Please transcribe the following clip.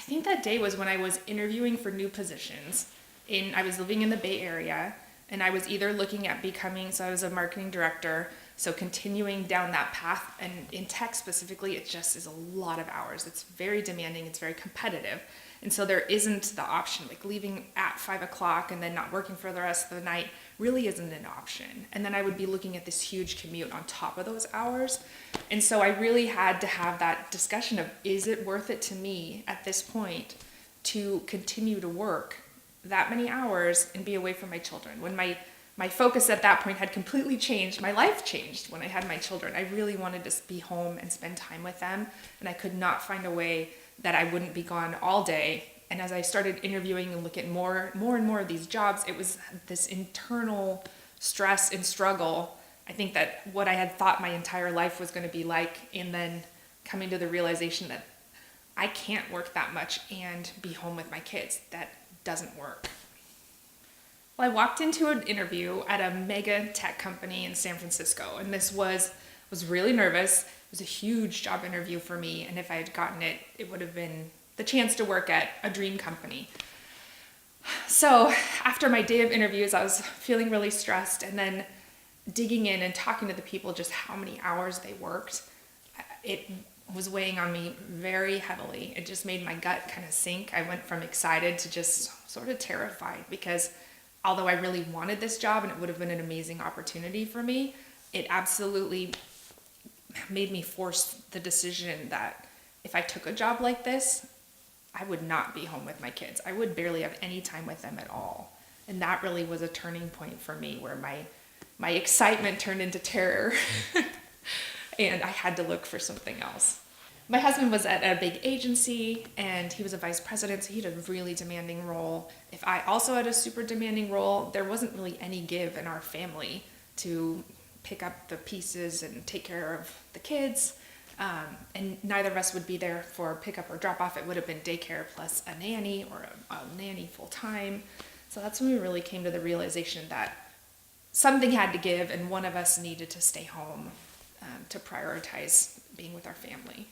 think that day was when I was interviewing for new positions. I was living in the Bay Area, and I was either looking at becoming, so I was a marketing director, so continuing down that path. And in tech specifically, it just is a lot of hours. It's very demanding, it's very competitive. And so there isn't the option, like leaving at 5 o'clock and then not working for the rest of the night really isn't an option. And then I would be looking at this huge commute on top of those hours. And so I really had to have that discussion of, is it worth it to me at this point to continue to work that many hours and be away from my children? When my focus at that point had completely changed. My life changed when I had my children. I really wanted to be home and spend time with them, and I could not find a way that I wouldn't be gone all day. And as I started interviewing and look at more and more of these jobs, it was this internal stress and struggle. I think that what I had thought my entire life was going to be like, and then coming to the realization that I can't work that much and be home with my kids. That doesn't work. Well, I walked into an interview at a mega tech company in San Francisco, and this was really nervous. It was a huge job interview for me, and if I had gotten it, it would have been the chance to work at a dream company. So after my day of interviews, I was feeling really stressed, and then digging in and talking to the people just how many hours they worked, it was weighing on me very heavily. It just made my gut kind of sink. I went from excited to just sort of terrified, because although I really wanted this job and it would have been an amazing opportunity for me, it absolutely made me force the decision that if I took a job like this, I would not be home with my kids. I would barely have any time with them at all. And that really was a turning point for me, where my excitement turned into terror and I had to look for something else. My husband was at a big agency, and he was a vice president, so he had a really demanding role. If I also had a super demanding role, there wasn't really any give in our family to pick up the pieces and take care of the kids. And neither of us would be there for pickup or drop off. It would have been daycare plus a nanny, or a nanny full time. So that's when we really came to the realization that something had to give, and one of us needed to stay home to prioritize being with our family.